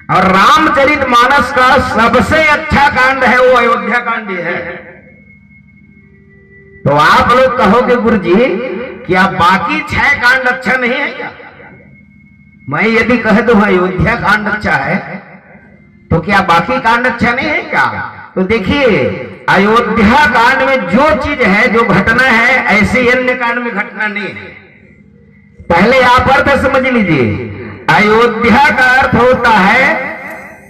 और रामचरितमानस का सबसे अच्छा कांड है वो अयोध्या कांड ही है। तो आप लोग कहोगे गुरु जी क्या बाकी 6 कांड अच्छा नहीं है क्या? मैं यदि कह दूं अयोध्या कांड अच्छा है तो क्या बाकी कांड अच्छा नहीं है क्या? तो देखिए अयोध्या कांड में जो चीज है, जो घटना है, ऐसे अन्य कांड में घटना नहीं है। पहले आप अर्थ समझ लीजिए। अयोध्या का अर्थ होता है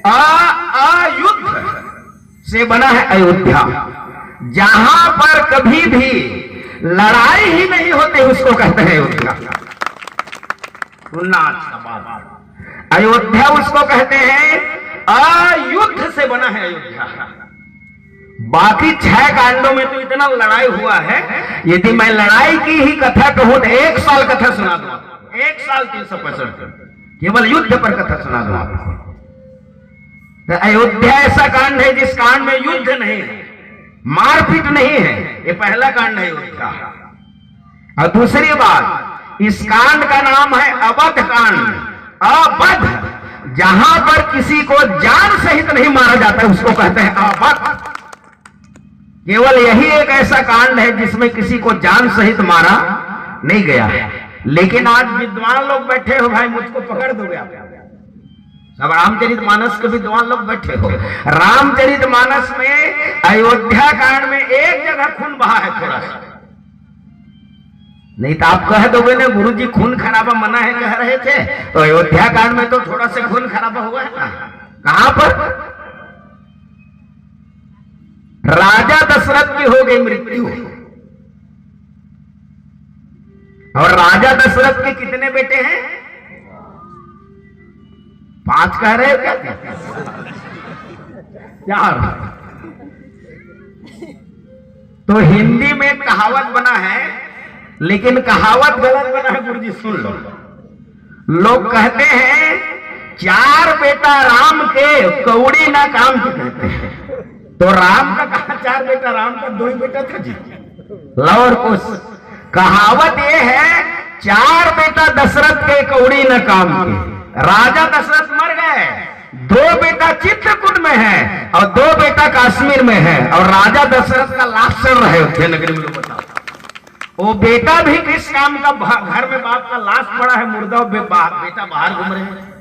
अयुद्ध से बना है अयोध्या। जहां पर कभी भी लड़ाई ही नहीं होती उसको कहते हैं अयोध्या। सुनना अच्छा बात, अयोध्या उसको कहते हैं अयुद्ध से बना है अयोध्या। बाकी 6 कांडों में तो इतना लड़ाई हुआ है, यदि मैं लड़ाई की ही कथा कहूं तो 1 साल कथा सुना दूं, 1 साल 365 केवल युद्ध पर कथा सुना दूं आपको। तो अयोध्या ऐसा कांड है जिस कांड में युद्ध नहीं है, मारपीट नहीं है, ये पहला कांड है अयोध्या। और दूसरी बात, इस कांड का नाम है अवध कांड। अवध, जहां पर किसी को जान सहित नहीं मारा जाता उसको कहते हैं अवध। केवल यही एक ऐसा कांड है जिसमें किसी को जान सहित मारा नहीं गया। लेकिन आज विद्वान लोग बैठे हो भाई, मुझको पकड़ दोगे आप? सब रामचरितमानस के विद्वान लोग बैठे हो। रामचरितमानस में अयोध्या कांड में एक जगह खून बहा है थोड़ा सा, नहीं तो आप कह दोगे ना गुरुजी खून खराबा मना है कह रहे थे, तो अयोध्या कांड में तो थोड़ा सा खून खराबा हुआ है ना। कहां पर? राजा दशरथ की हो गई मृत्यु। और राजा दशरथ के कितने बेटे हैं? 5 कह रहे हो क्या? 4। तो हिंदी में कहावत बना है, लेकिन कहावत गलत बना है गुरुजी, सुन लो। लोग कहते हैं 4 बेटा राम के कौड़ी ना काम के कहते हैं। तो राम का कहा 4 बेटा? राम का 2 ही बेटा था जी, लव और कुश। कहावत ये है 4 बेटा दशरथ के कौड़ी न काम के। राजा दशरथ मर गए, 2 बेटा चित्रकूट में है और 2 बेटा कश्मीर में है, और राजा दशरथ का लाश चल रहे अयोध्या नगरी में। लोग बताओ वो बेटा भी किस काम का? घर में बाप का लाश पड़ा है, मुर्दा, बेटा बाहर घूम रहे हैं।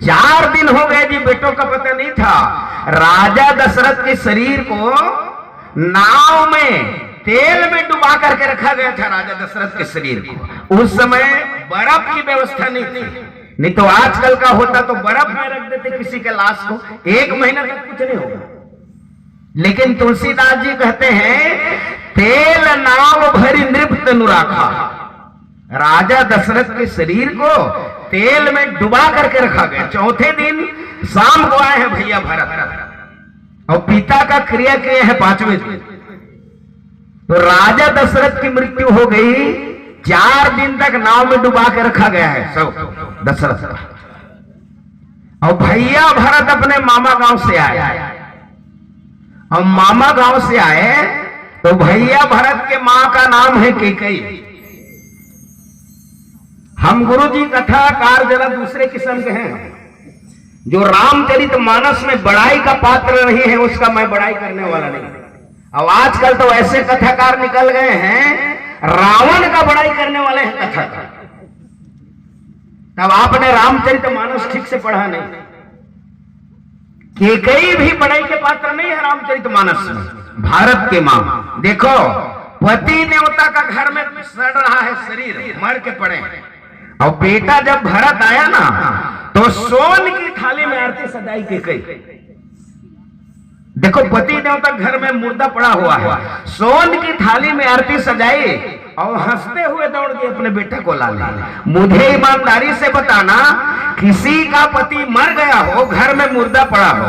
4 दिन हो गए जी, बेटों का पता नहीं था। राजा दशरथ के शरीर को नाव में तेल में डुबा करके रखा गया था। राजा दशरथ के शरीर को उस समय बर्फ की व्यवस्था नहीं थी, नहीं तो आजकल का होता तो बर्फ में रख देते किसी के लाश को, 1 महीना तक कुछ नहीं होगा। लेकिन तुलसीदास जी कहते हैं तेल नाव भरी नृप तनु राखा। राजा दशरथ के शरीर को तेल में डुबा करके रखा गया। 4थे दिन शाम को आए हैं भैया भरत, और पिता का क्रिया किए हैं 5वें दिन। तो राजा दशरथ की मृत्यु हो गई, 4 दिन तक नाव में डुबा के रखा गया है सब दशरथ का। और भैया भरत अपने मामा गांव से आए, और मामा गांव से आए तो भैया भरत के मां का नाम है कैकेयी। हम गुरुजी कथाकार जरा दूसरे किस्म के हैं। जो रामचरितमानस में बड़ाई का पात्र रही है उसका मैं बड़ाई करने वाला नहीं। अब आजकल तो ऐसे कथाकार निकल गए हैं, रावण का बड़ाई करने वाले हैं कथाकार। तब आपने रामचरितमानस ठीक से पढ़ा नहीं। कैकेयी भी बड़ाई के पात्र नहीं है रामचरितमानस में। भारत के मां देखो, पति देवता का घर में सड़ रहा है शरीर, मर के पड़े, और बेटा जब भरत आया ना तो सोन की थाली में आरती सजाई कैकेयी। देखो पति देवता घर में मुर्दा पड़ा हुआ है, सोन की थाली में आरती सजाई और हंसते हुए दौड़ के अपने बेटे को ला लिया। मुझे ईमानदारी से बताना, किसी का पति मर गया हो, घर में मुर्दा पड़ा हो,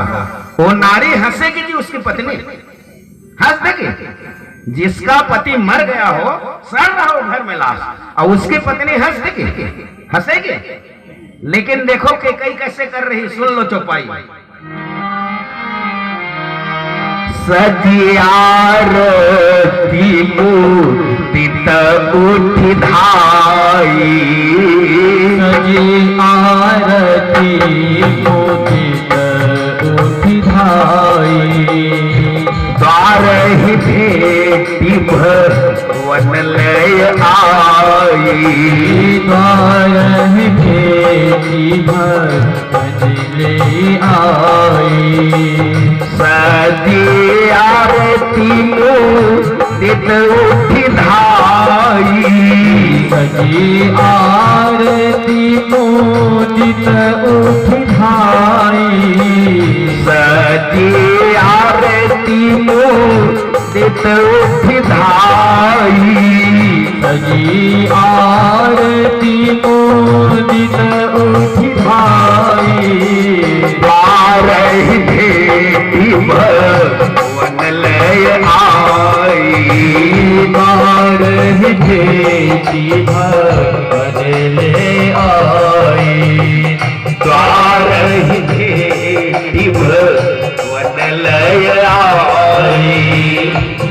वो नारी हंसेगी जी? उसकी पत्नी हंस देगी? जिसका पति मर गया हो, सड़ रहा हो घर में लाश, और उसकी पत्नी हंस देगी? हंसेगी? लेकिन देखो कैकेयी कैसे कर रही, सुन लो चौपाई। सजियारती मूर्ति उठ धाई, सजियारती मुदित उठि धाई। द्वार ही भेटी भवन लय आई। द्वार ही भेटी भवन ले आई। सजी आरती मुदित उठि धाई। सजी आरती मुदित उठि धाई। सजी आरती मुदित उठि धाई। सजी आरती मुदित उठि धाई। द्वार ही भेटी भवन लय आई। द्वार ही भेटी भवन ले आई। द्वार ही भेटी भवन लय आई।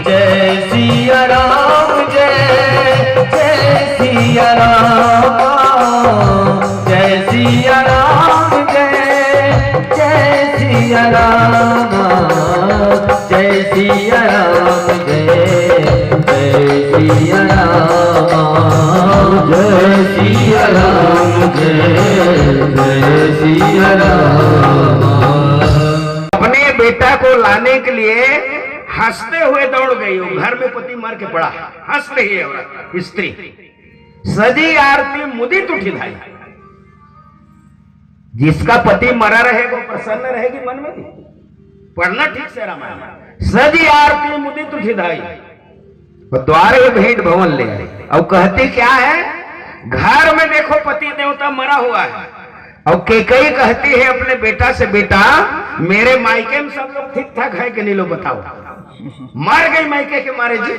जय सिया राम जय जय सिया राम। जय सिया राम जय जय सिया राम। जय सिया राम जय जय सिया राम। जय सिया राम जय जय सिया राम। अपने बेटा को लाने के लिए हंसते हुए दौड़ गई। वो घर में पति मर के पड़ा, हंस रही है औरत स्त्री। सजी आरती मुदित उठि धाई। जिसका पति मरा रहेगा वो प्रसन्न रहेगी मन में भी। पढ़ना ठीक से रामायण। सजी आरती मुदित उठि धाई। द्वार ही भेंट भवन ले आई। और कहती क्या है, घर में देखो पति देवता मरा हुआ है। और केकई कहती है अपने बेटा से, बेटा मेरे मायके में सब लोग ठीक ठाक है कि नहीं, लोग बताओ। मर गई मायके के मारे जी।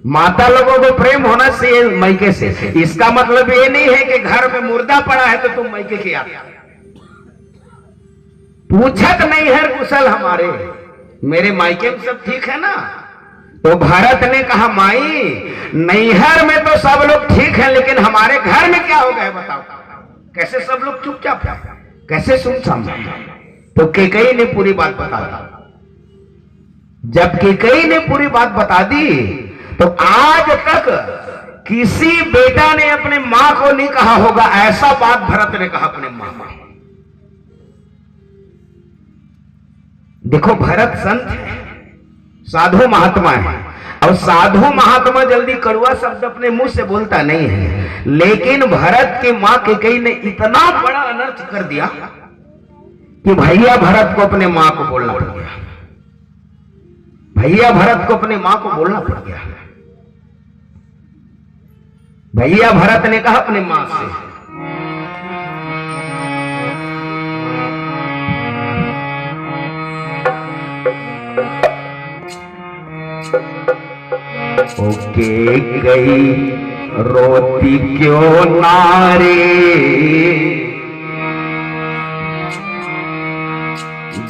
माता लोगों को प्रेम होना चाहिए मायके से। इसका मतलब ये नहीं है कि घर में मुर्दा पड़ा है तो तुम मायके की आते। पूछत नहीं है कुशल हमारे, मेरे मायके में सब ठीक है ना। तो भरत ने कहा, माई नैहर में तो सब लोग ठीक है, लेकिन हमारे घर में क्या हो गया बताओ। कैसे सब लोग चुपचाप, कैसे सुनसान। तो केकई ने पूरी बात बता दी। जब केकई ने पूरी बात बता दी तो आज तक किसी बेटा ने अपने मां को नहीं कहा होगा ऐसा बात भरत ने कहा अपने मां को। देखो भरत संत है, साधु महात्मा है। और साधु महात्मा जल्दी कड़वा शब्द अपने मुंह से बोलता नहीं है, लेकिन भरत की मां केकई ने इतना बड़ा अनर्थ कर दिया कि भैया भरत को अपने मां को बोलना पड़ गया। भैया भरत को अपने मां को बोलना पड़ गया। भैया भरत ने कहा अपने मां से, ओके गई रोती क्यों नारे,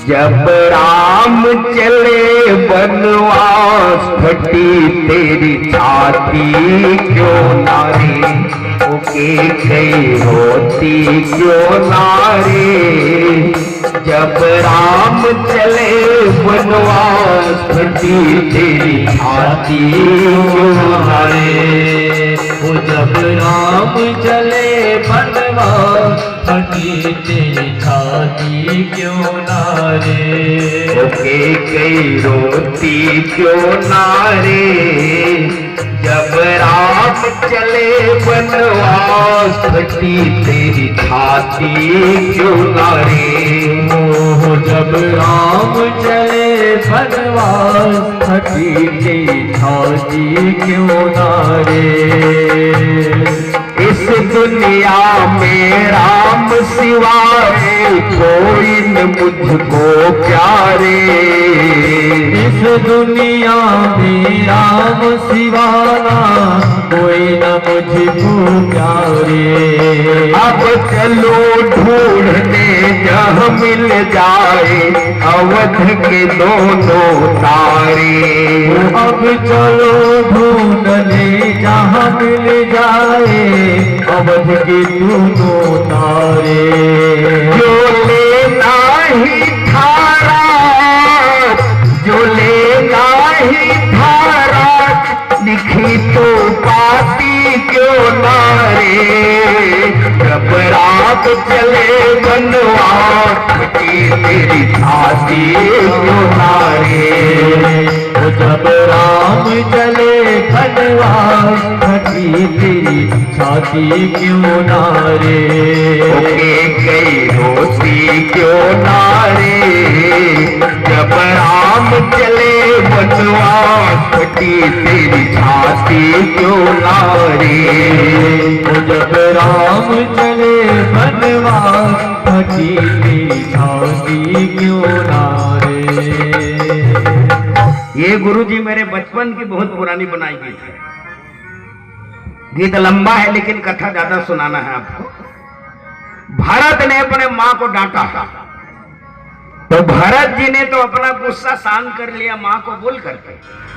जब राम चले बनवास फटी तेरी छाती क्यों नारे। ओके गई रोती क्यों नारे, जब राम चले बनवास फटी तेरी छाती क्यों नारे। वो जब राम चले बनवास फटी तेरी छाती क्यों नारे। ओके कई रोती क्यों नारे, जब राम चले बनवास फटी तेरी छाती क्यों नारे। ओ जब राम चले बनवास फटी तेरी छाती क्यों नारे। इस दुनिया में राम सिवाय कोई न मुझको प्यारे। इस दुनिया में राम सिवाना कोई न मुझको प्यारे। अब चलो ढूंढने जहाँ मिल जाए अवध के दोनों तारे। अब चलो ढूंढने जहाँ मिल जाए अवध के दोनों तारे। जब राम चले बनवास फटी तेरी छाती क्यों नारे। जब राम चले बनवास फटी तेरी छाती क्यों नारे। कई रोती क्यों नारे। जब राम चले बनवास फटी तेरी छाती क्यों नारे। जब राम चले बनवास फटी तेरी छाती क्यों नारे। ये गुरुजी मेरे बचपन की बहुत पुरानी बनाई गई है। गीत लंबा है लेकिन कथा ज्यादा सुनाना है आपको। भरत ने अपने मां को डांटा तो भरत जी ने तो अपना गुस्सा शांत कर लिया मां को बोल करके।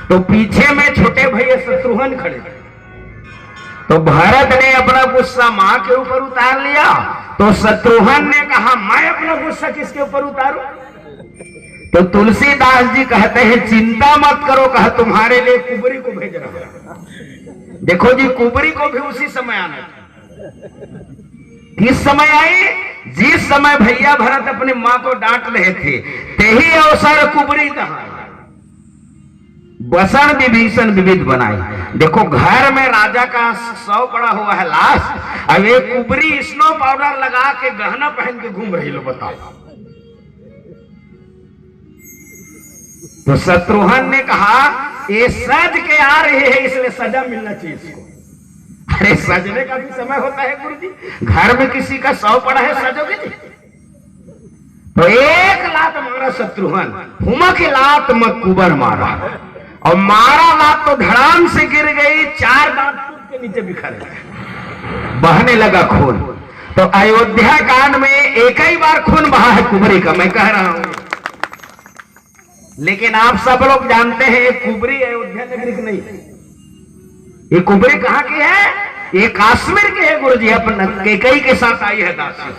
तो पीछे में छोटे भैया शत्रुघ्न खड़े थे। तो भरत ने अपना गुस्सा मां के ऊपर उतार लिया। तो शत्रुघ्न ने कहा मैं अपना गुस्सा किसके ऊपर उतारूं। तो तुलसीदास जी कहते हैं चिंता मत करो, कहा तुम्हारे लिए कुबरी को भेज रहा हूं। देखो जी कुबरी को भी उसी समय आना था। किस समय आई? जिस समय भैया भरत अपनी मां को डांट रहे थे तेही अवसर कुबरी कहा बसन विभीषण विविध बनाई। देखो घर में राजा का सौ पड़ा हुआ है लाश, अब एक कुबरी स्नो पाउडर लगा के गहना पहन के घूम रही लो, बताओ। तो शत्रुघ्न ने कहा ये सज के आ रहे हैं इसलिए सजा मिलना चाहिए इसको। अरे सजने का भी समय होता है गुरु जी, घर में किसी का सौ पड़ा है सजोगे जी। तो एक लात मारा शत्रुघ्न, हुमक लात में कुबर मारा और मारा लात तो धड़ाम से गिर गई, 4 दांत टूट के नीचे बिखर गए, बहने लगा खून। तो अयोध्या कांड में एक ही बार खून बहा है कुबरी का, मैं कह रहा हूं। लेकिन आप सब लोग जानते हैं ये कुबरी अयोध्या नगरी की नहीं, ये कुबरी कहां की है? ये कश्मीर की है गुरुजी, अपना कैकेयी के साथ आई है दासी।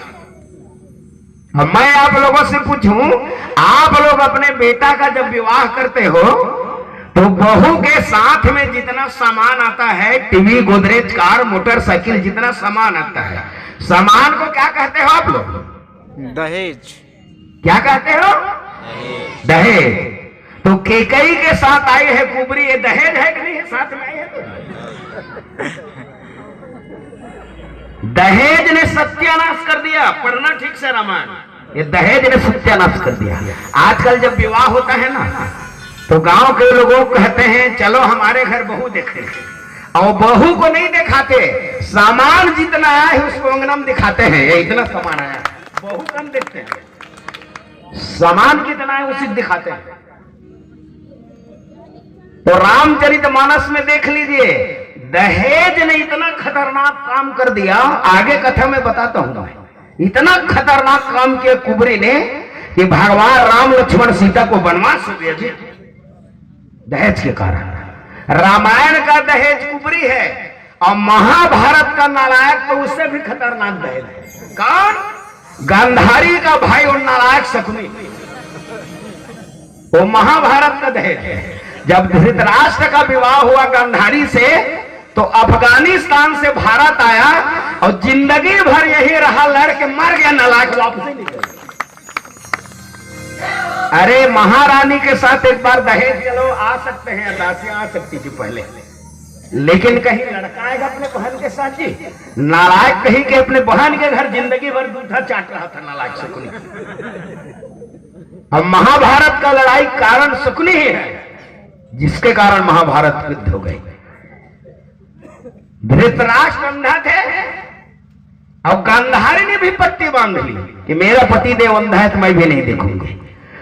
अब मैं आप लोगों से पूछूं, आप लोग अपने बेटा का जब विवाह करते हो तो बहू के साथ में जितना सामान आता है, टीवी, गोदरेज, कार, मोटरसाइकिल, जितना सामान आता है, सामान को क्या कहते हो आप लोग? दहेज। क्या कहते हो? दहेज। तो कैकेयी के साथ आई है कुबरी, ये दहेज है कि नहीं है? साथ में आई है तो दहेज ने सत्यानाश कर दिया। पढ़ना ठीक से रामायण। ये दहेज ने सत्यानाश कर दिया। आजकल जब विवाह होता है ना तो गांव के लोगों कहते हैं चलो हमारे घर बहू देखे, और बहू को नहीं दिखाते, सामान जितना आया है उसको अंगना में दिखाते हैं, ये इतना सामान आया, बहू कम देखते हैं, सामान कितना है उसी दिखाते हैं। तो रामचरितमानस में देख लीजिए, दहेज ने इतना खतरनाक काम कर दिया, आगे कथा में बताता हूं मैं। इतना खतरनाक काम किया कुबरी ने कि भगवान राम लक्ष्मण सीता को वनवास हो गया जी, दहेज के कारण। रामायण का दहेज कुबरी है और महाभारत का नालायक तो उससे भी खतरनाक दहेज है। कौन? गांधारी का भाई और नालायक शकुनी, वो महाभारत का दहेज है। जब धृतराष्ट्र का विवाह हुआ गांधारी से तो अफगानिस्तान से भारत आया और जिंदगी भर यही रहा, लड़के मर गया, नालायक वापस ही नहीं गया। अरे महारानी के साथ एक बार दहेज चलो आ सकते हैं, दासियां आ सकती थी पहले, लेकिन कहीं लड़का आएगा अपने बहन के साथ जी, नालायक कहीं के अपने बहन के घर जिंदगी भर दूधा चाट रहा था नालायक शकुनी। अब महाभारत का लड़ाई कारण शकुनी ही है, जिसके कारण महाभारत युद्ध हो गई। धृतराष्ट्र अंधा थे और गांधारी ने भी पट्टी बांध ली कि मेरा पति देव अंधा है तो मैं भी नहीं देखूंगी।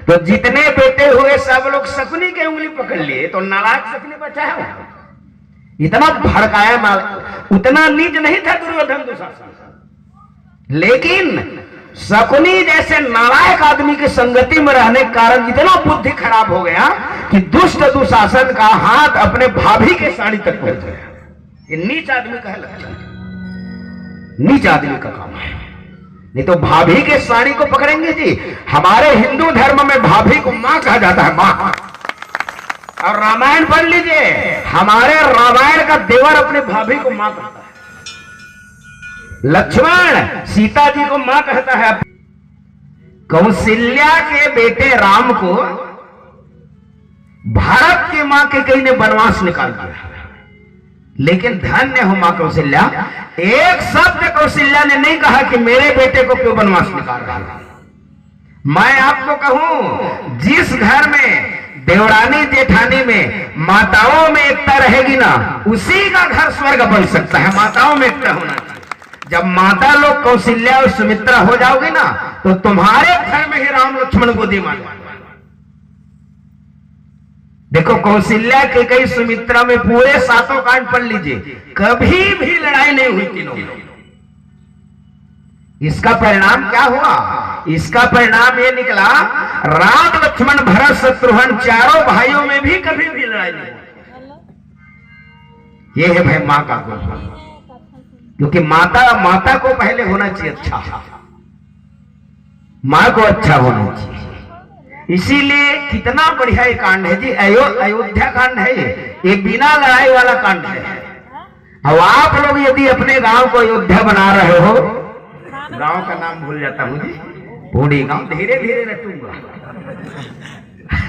तो जितने बेटे हुए सब लोग शकुनी के उंगली पकड़ लिए, तो नालायक शकुनी बचा है। इतना भड़काया, उतना नीच नहीं था दुर्योधन दुशासन, लेकिन शकुनी जैसे नालायक आदमी की संगति में रहने के कारण इतना बुद्धि खराब हो गया कि दुष्ट दुशासन का हाथ अपने भाभी के साड़ी तक पहुंच गया। ये नीच आदमी कह लगता है, नीच आदमी का काम है। नहीं तो भाभी के साड़ी को पकड़ेंगे जी। हमारे हिंदू धर्म में भाभी को मां कहा जाता है, मां। और रामायण पढ़ लीजिए, हमारे रामायण का देवर अपने भाभी को मां कहता है। लक्ष्मण सीता जी को मां कहता है। कौशल्या के बेटे राम को भारत की मां के कई ने वनवास निकाल दिया, लेकिन धन्य हो मां कौशल्या, एक शब्द कौशल्या ने नहीं कहा कि मेरे बेटे को क्यों वनवास निकाल रहा है। मैं आपको कहूं, जिस घर में देवरानी जेठानी में माताओं में एकता रहेगी ना, उसी का घर स्वर्ग बन सकता है। माताओं में एकता होना चाहिए। जब माता लोग कौशल्या और सुमित्रा हो जाओगी ना, तो तुम्हारे घर में ही राम लक्ष्मण को दे माना। देखो कौशल्या के कई सुमित्रा में पूरे 7 कांड पढ़ लीजिए, कभी भी लड़ाई नहीं हुई तीनों। इसका परिणाम क्या हुआ? इसका परिणाम ये निकला, राम लक्ष्मण भरत शत्रुघ्न चारों भाइयों में भी कभी भी लड़ाई नहीं हुई। ये है भाई मां का गुण, क्योंकि माता को पहले होना चाहिए अच्छा, मां को अच्छा होना चाहिए। इसीलिए कितना बढ़िया ये कांड है जी, अयोध्या कांड है ये बिना लड़ाई वाला कांड है। अब आप लोग यदि अपने गांव को अयोध्या बना रहे हो, गांव का नाम भूल जाता हूं जी, पूरी गांव धीरे धीरे रटूंगा।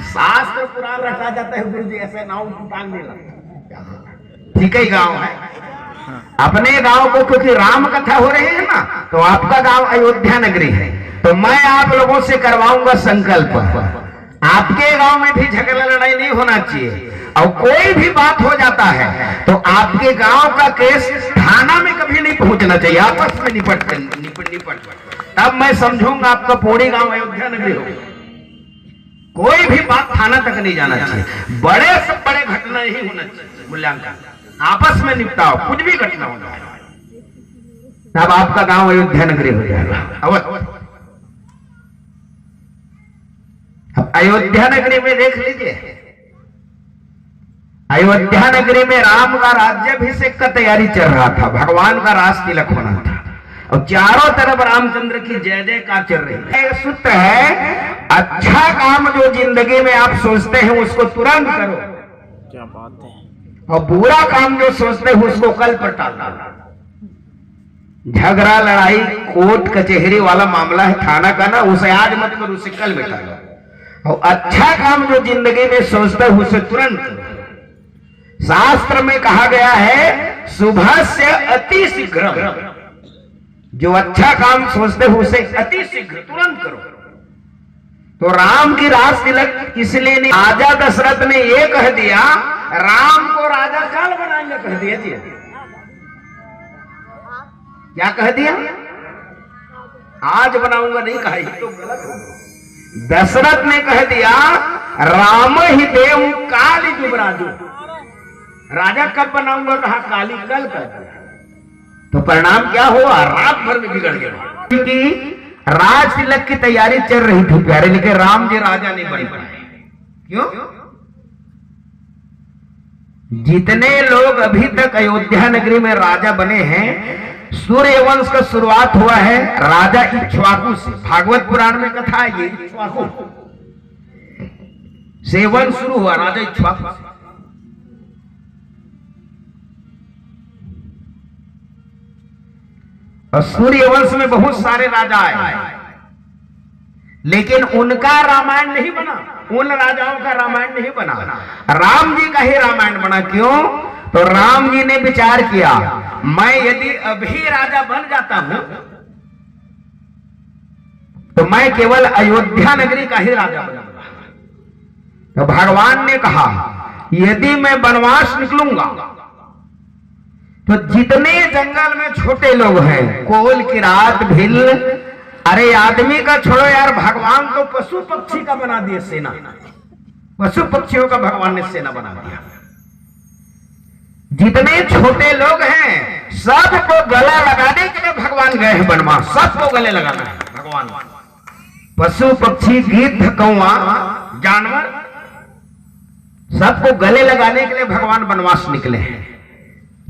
शास्त्र पुराण रटा जाता है गुरु जी, ऐसे नाम टांग नहीं लगता। ठीक है गांव है अपने गांव को, क्योंकि राम कथा हो रही है ना, तो आपका गांव अयोध्या नगरी है। तो मैं आप लोगों से करवाऊंगा संकल्प, आपके गांव में भी झगड़ा लड़ाई नहीं होना चाहिए। और कोई भी बात हो जाता है तो आपके गांव का केस थाना में कभी नहीं पहुंचना चाहिए, आपस में निपट तब मैं समझूंगा आपका पूरी गांव अयोध्या नगरी हो। कोई भी बात थाना तक नहीं जाना चाहिए। बड़े से बड़े घटना ही होना चाहिए, मूल्यांकन आपस में निपटाओ, कुछ भी घटना हो जाए तब आपका गांव अयोध्या नगरी हो जाएगा। अब अयोध्या नगरी में देख लीजिए, अयोध्या नगरी में राम का राज्याभिषेक का तैयारी चल रहा था, भगवान का राज तिलक होना था और चारों तरफ रामचंद्र की जय जयकार चल रही है। सूत्र है, अच्छा काम जो जिंदगी में आप सोचते हैं उसको तुरंत करो, क्या बात है, और बुरा काम जो सोचते हैं उसको कल पर टाल दो। झगड़ा लड़ाई कोर्ट कचहरी वाला मामला है थाना का ना, उसे आज मत करो, उसे कल बैठा लो। और अच्छा काम जो जिंदगी में सोचते हैं उसे तुरंत करो। शास्त्र में कहा गया है, सुबह से अति शीघ्र, जो अच्छा काम सोचते हो उसे अति शीघ्र तुरंत करो। तो राम की राज तिलक इसलिए नहीं, राजा दशरथ ने ये कह दिया राम को राजा काल बनाएंगे, कह दिया जी। क्या कह दिया? आज बनाऊंगा नहीं कहा, तो गलत हो। दशरथ ने कह दिया राम ही देव काली जुबराजू, राजा कब बनाऊंगा कहा, काली कल कर दिया। तो परिणाम क्या हुआ? रात भर में बिगड़ गया, क्योंकि राज तिलक की तैयारी चल रही थी प्यारे, लेकिन राम जी राजा नहीं बन पाए। क्यों? जितने लोग अभी तक अयोध्या नगरी में राजा बने हैं, सूर्य वंश का शुरुआत हुआ है राजा इक्ष्वाकु से। भागवत पुराण में कथा है, ये इक्ष्वाकु से वंश शुरू हुआ, राजा इक्ष्वाकु से। और सूर्य वंश में बहुत सारे राजा आए, लेकिन उनका रामायण नहीं बना, उन राजाओं का रामायण नहीं बना, राम जी का ही रामायण बना। क्यों? तो राम जी ने विचार किया, मैं यदि अभी राजा बन जाता हूं तो मैं केवल अयोध्या नगरी का ही राजा बनूंगा। तो भगवान ने कहा, यदि मैं वनवास निकलूंगा तो जितने जंगल में छोटे लोग हैं, कोल किरात भिल, अरे आदमी का छोड़ो यार, भगवान तो पशु पक्षी का बना दिए सेना, पशु पक्षियों का भगवान ने सेना बना दिया। जितने छोटे लोग हैं सबको गला लगाने के लिए भगवान गए हैं वनवास, सबको गले लगाना है भगवान। पशु पक्षी गिद्ध कौवा जानवर सबको गले लगाने के लिए भगवान वनवास निकले हैं।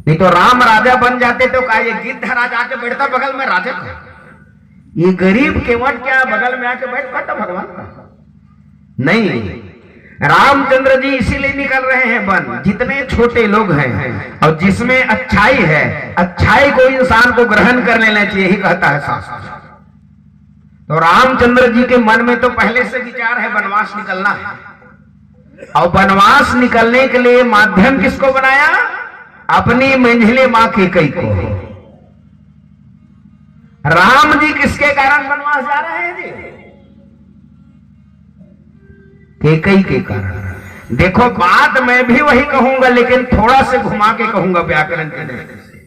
नहीं तो राम राजा बन जाते तो क्या ये गिद्ध राजा आके बैठता बगल में राजा का, ये गरीब केवट क्या बगल में आके बैठ पाता भगवान का? नहीं, रामचंद्र जी इसीलिए निकल रहे हैं वन, जितने छोटे लोग हैं और जिसमें अच्छाई है, अच्छाई को इंसान को ग्रहण कर लेना चाहिए, यही कहता है शास्त्र। तो रामचंद्र जी के मन में तो पहले से विचार है वनवास निकलना है, और वनवास निकलने के लिए माध्यम किसको बनाया? अपनी मंझली मां कैकेयी को। राम जी किसके कारण वनवास जा रहे हैं जी? कैकेयी के कारण। देखो बात मैं भी वही कहूंगा, लेकिन थोड़ा से घुमा के कहूंगा व्याकरण के दृष्टि से।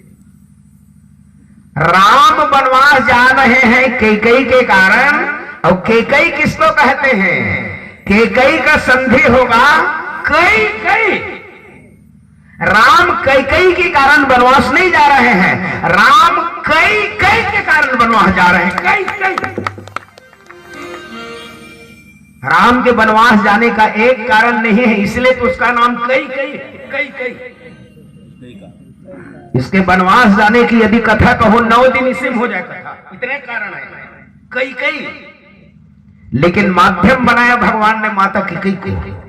राम वनवास जा रहे हैं कैकेयी के कारण, और कैकेयी किसको कहते हैं? कैकेयी का संधि होगा कैकेयी। राम कैकेयी के कारण वनवास नहीं जा रहे हैं, राम कैकेयी के कारण वनवास जा रहे हैं। कैकेयी राम के वनवास जाने का एक कारण नहीं है, इसलिए तो उसका नाम कैकेयी। इसके वनवास जाने की यदि कथा कहो 9 दिन इसी में हो जाए कथा, इतने कारण है कैकेयी। लेकिन माध्यम बनाया भगवान ने माता कैकेयी को।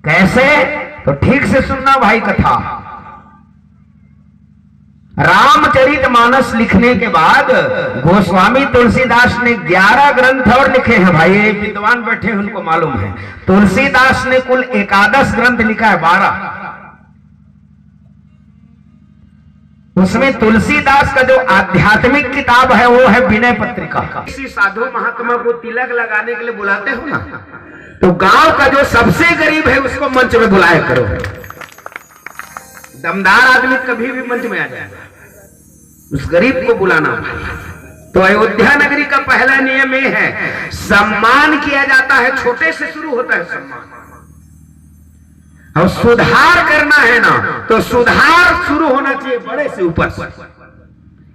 कैसे? तो ठीक से सुनना भाई कथा। रामचरितमानस लिखने के बाद गोस्वामी तुलसीदास ने 11 ग्रंथ और लिखे हैं भाई, विद्वान बैठे हैं उनको मालूम है। तुलसीदास ने कुल 11 ग्रंथ लिखा है, 12। उसमें तुलसीदास का जो आध्यात्मिक किताब है वो है विनय पत्रिका। किसी साधु महात्मा को तिलक लगाने के लिए बुलाते हो ना, तो गांव का जो सबसे गरीब है उसको मंच में बुलाया करो। दमदार आदमी कभी भी मंच में आ जाएगा, उस गरीब को बुलाना। तो अयोध्या नगरी का पहला नियम यह है, सम्मान किया जाता है, छोटे से शुरू होता है सम्मान। और सुधार करना है ना, तो सुधार शुरू होना चाहिए बड़े से ऊपर से।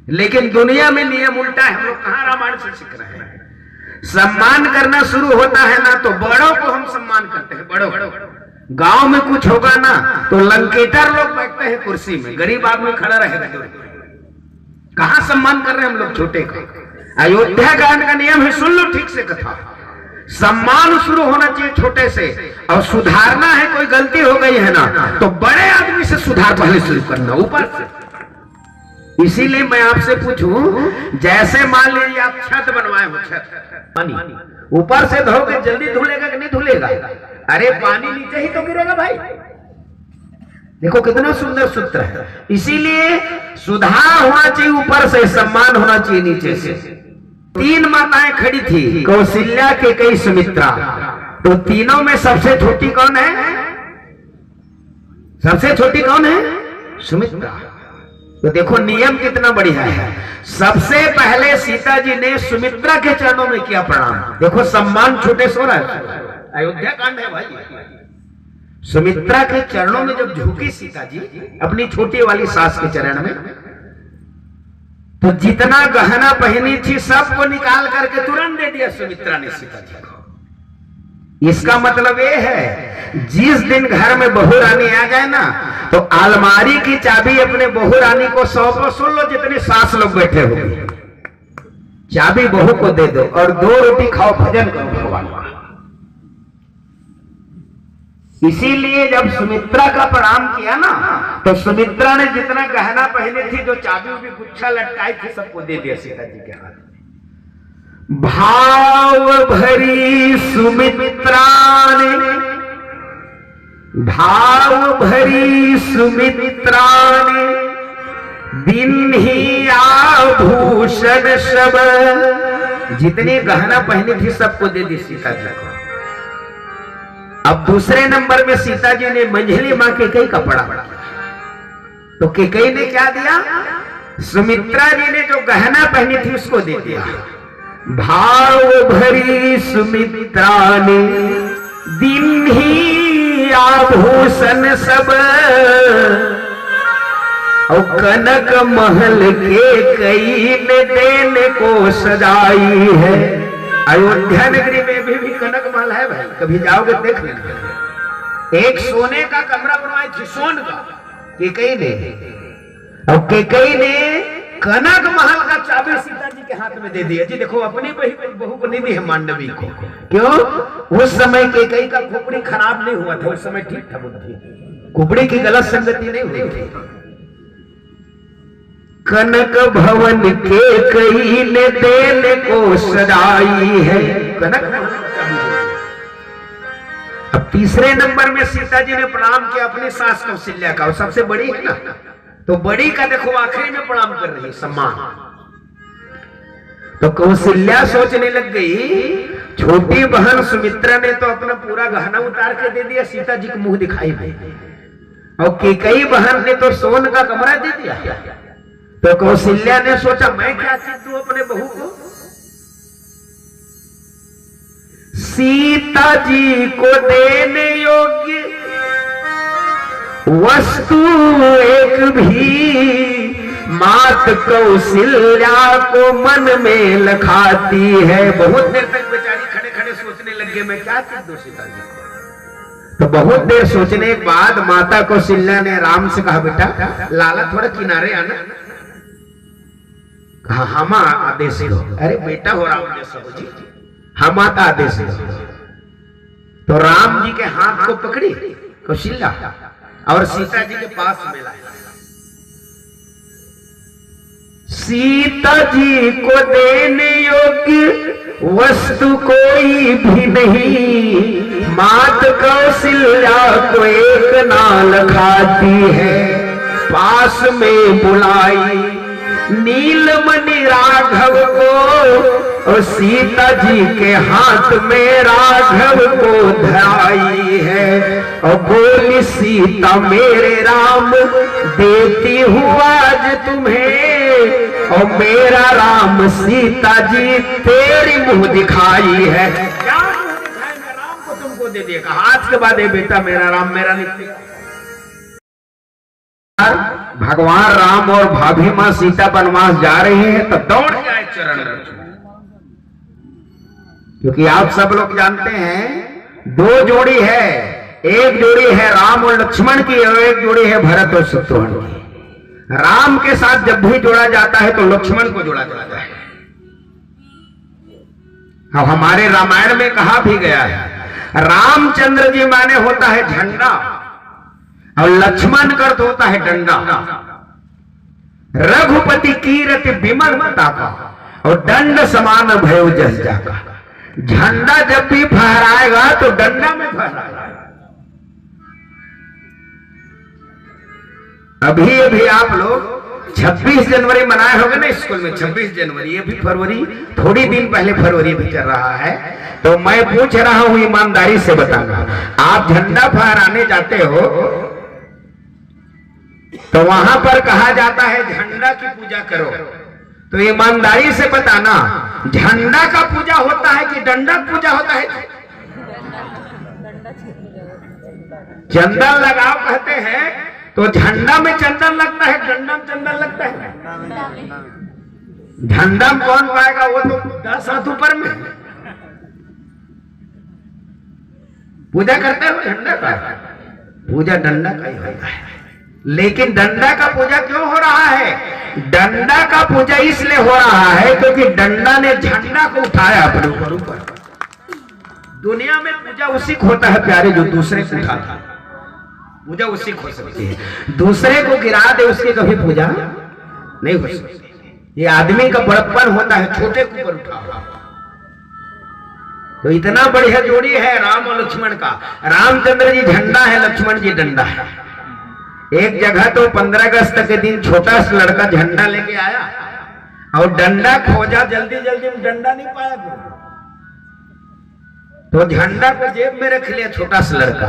लेकिन दुनिया में नियम उल्टा है, हम लोग कहां रामायण से सीख रहे हैं। सम्मान करना शुरू होता है ना, तो बड़ों को हम सम्मान करते हैं। बड़ों गांव में कुछ होगा ना, तो लंकेटर लोग बैठते हैं कुर्सी में, गरीब आदमी खड़ा रहेगा। कहां सम्मान कर रहे हैं हम लोग छोटे को? अयोध्या कांड का नियम है, सुन लो ठीक से कथा। सम्मान शुरू होना चाहिए छोटे से, और सुधारना है, कोई गलती हो गई है ना, तो बड़े आदमी से सुधार पहले शुरू करना, ऊपर से। इसीलिए मैं आपसे पूछूं, जैसे मान लीजिए आप छत बनवाए हो, छत पानी ऊपर से धोगे जल्दी धुलेगा कि नहीं धुलेगा? अरे पानी नीचे ही तो गिरेगा भाई। देखो कितना सुंदर सूत्र है। इसीलिए सुधार होना चाहिए ऊपर से, सम्मान होना चाहिए नीचे से। 3 माताएं खड़ी थी, कौशल्या, कैकेयी, सुमित्रा। तो तीनों में सबसे छोटी कौन है? सबसे छोटी कौन है? सुमित्रा। तो देखो नियम कितना बढ़िया है। सबसे पहले सीता जी ने सुमित्रा के चरणों में किया प्रणाम। देखो सम्मान छोटे से हो रहा है, अयोध्या कांड है भाई। सुमित्रा के चरणों में जब झुकी सीता जी अपनी छोटी वाली सास के चरण में, तो जितना गहना पहनी थी सबको निकाल करके तुरंत दे दिया सुमित्रा ने सीता जी को। इसका मतलब ये है, जिस दिन घर में बहू रानी आ जाए ना, तो अलमारी की चाबी अपने बहू रानी को सौंपो। सुन लो जितने सास लोग बैठे हो, चाबी बहू को दे दो और 2 रोटी खाओ, भजन करो भगवान का। इसीलिए जब सुमित्रा का प्रणाम किया ना, तो सुमित्रा ने जितना गहना पहने थी, जो चाबी भी गुच्छा लटकाई थी, सबको दे दिया सीता जी के हाथ में। भाव भरी सुमित्रा ने, भाव भरी सुमित्रा ने, दिन ही आभूषण सब, जितने गहना पहनी थी सबको दे दी सीता जी को। अब दूसरे नंबर में सीता जी ने मंझली मां कैकेयी का पड़ा। तो कैकेयी ने क्या दिया? सुमित्रा जी ने जो गहना पहनी थी उसको दे दिया। भाव भरी सुमित्रा ने, दिन ही आभूषण सब, और कनक महल के कई ने देने को सजाई है। अयोध्या नगरी में भी कनक महल है भाई, कभी जाओगे देख लेना। एक सोने का कमरा बनवाई थी, सोन का, कैकेयी ने। और कैकेयी ने कनक महल का चाबी सीता जी के हाथ में दे दिया जी, देखो अपनी बहू को नहीं दी है मांडवी को। क्यों? उस समय कैकेयी का खोपड़ी खराब नहीं हुआ था, उस समय ठीक था बुद्धि, खोपड़ी की गलत संगति नहीं हुई थी। कनक भवन के कई ने देने को सजाई है, कनक। अब तीसरे नंबर में सीता जी ने प्रणाम किया अपनी सास कौशल्या का, सबसे बड़ी है ना, तो बड़ी का देखो आखिरी में प्रणाम कर रही सम्मान। तो कौशल्या सोचने लग गई, छोटी बहन सुमित्रा ने तो अपना पूरा गहना उतार के दे दिया, सीता जी को मुंह दिखाई दे, और कैकेयी बहन ने तो सोन का कमरा दे दिया। तो कौशल्या ने सोचा मैं क्या चीज दूं अपने बहू को। सीता जी को देने योग्य वस्तु एक भी मात कौशल्या को मन में लखाती है। बहुत देर तक बेचारी खड़े खड़े सोचने लगे मैं क्या चीज दूं सीता जी को। तो बहुत देर सोचने के बाद माता कौशल्या ने राम से कहा बेटा लाला थोड़ा किनारे आना। कहा हम आदेश दो। अरे बेटा हो राम जैसा हो जी, हम माता आदेश दो। तो राम जी के हाथ को पकड़ी कौशल्या और सीता जी के पास में लाया। सीता जी को देने योग्य वस्तु कोई भी नहीं, मात कौशल्या को एक नाल खाती है। पास में बुलाई नीलमणि राघव को, और सीता जी के हाथ में राघव को धराई है। और बोली सीता मेरे राम देती हूँ आज तुम्हें, और मेरा राम सीता जी तेरी मुंह दिखाई है। क्या मुंह दिखाई? मैं राम को तुमको दे दिया। आज के बाद बेटा मेरा राम मेरा नहीं। भगवान राम और भाभी मां सीता वनवास जा रही हैं तो दौड़ जाए चरण लक्ष्मण, क्योंकि आप सब लोग जानते हैं दो जोड़ी है, एक जोड़ी है राम और लक्ष्मण की और एक जोड़ी है भरत और शत्रुघ्न की। राम के साथ जब भी जोड़ा जाता है तो लक्ष्मण को जोड़ा जाता है। अब हमारे रामायण में कहा भी गया है रामचंद्र जी माने होता है झंडा और लक्ष्मण का अर्थ होता है डंडा। रघुपति कीरत विमल पताका और दंड समान भयो जस जाका। झंडा जब भी फहराएगा तो डंडा में फहराएगा। अभी अभी आप लोग 26 जनवरी मनाए होंगे ना स्कूल में। 26 जनवरी, ये भी फरवरी, थोड़ी दिन पहले फरवरी भी चल रहा है। तो मैं पूछ रहा हूं ईमानदारी से बताना, आप झंडा फहराने जाते हो तो वहां पर कहा जाता है झंडा की पूजा करो, तो ईमानदारी से बताना झंडा का पूजा होता है कि डंडा पूजा होता है? चंदन लगाओ कहते हैं तो झंडा में चंदन लगता है, डंडा में चंदन लगता है। झंडा में कौन पाएगा? वो तो 10 हाथ ऊपर में पूजा करते हो। झंडा का पूजा डंडा का ही होता है। लेकिन डंडा का पूजा क्यों हो रहा है? डंडा का पूजा इसलिए हो रहा है क्योंकि डंडा ने झंडा को उठाया अपने ऊपर। दुनिया में पूजा उसी को होता है प्यारे जो दूसरे को उठाता। पूजा उसी को हो सकती है, दूसरे को गिरा दे उसकी कभी पूजा नहीं हो सकती। ये आदमी का बड़प्पन होता है छोटे को ऊपर उठा। तो इतना बढ़िया जोड़ी है राम और लक्ष्मण का। रामचंद्र जी झंडा है, लक्ष्मण जी डंडा है। एक जगह तो 15 अगस्त के दिन छोटा सा लड़का झंडा लेके आया और डंडा खोजा, जल्दी जल्दी में डंडा नहीं पाया तो झंडा को जेब में रख लिया छोटा सा लड़का,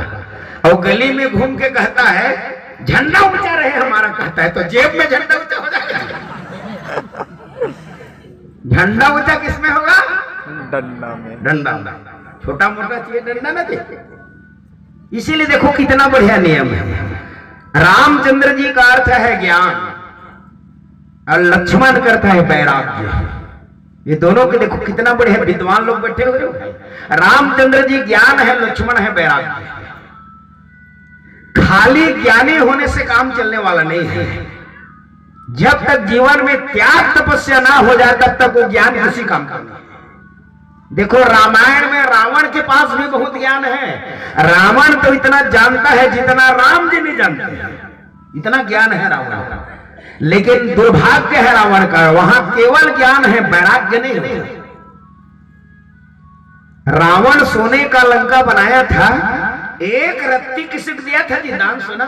और गली में घूम के कहता है झंडा ऊंचा रहे हमारा, कहता है तो जेब में झंडा ऊंचा हो जाएगा। झंडा ऊंचा किसमें होगा? डंडा में। डंडा छोटा मोटा चाहिए, डंडा ना चाहिए। इसीलिए देखो कितना बढ़िया नियम है। रामचंद्र जी का अर्थ है ज्ञान और लक्ष्मण का अर्थ है वैराग्य। ये दोनों के देखो कितना बढ़िया विद्वान लोग बैठे हुए हो। रामचंद्र जी ज्ञान है, लक्ष्मण है वैराग्य। खाली ज्ञानी होने से काम चलने वाला नहीं है। जब तक जीवन में त्याग तपस्या ना हो जाए तब तक वो ज्ञान किसी काम का नहीं। देखो रामायण में रावण के पास भी बहुत ज्ञान है। रावण तो इतना जानता है जितना राम जी नहीं जानते हैं, इतना ज्ञान है रावण का। लेकिन दुर्भाग्य है रावण का, वहां केवल ज्ञान है, वैराग्य नहीं है। रावण सोने का लंका बनाया था, एक रत्ती किसी को दिया था जी दान सोना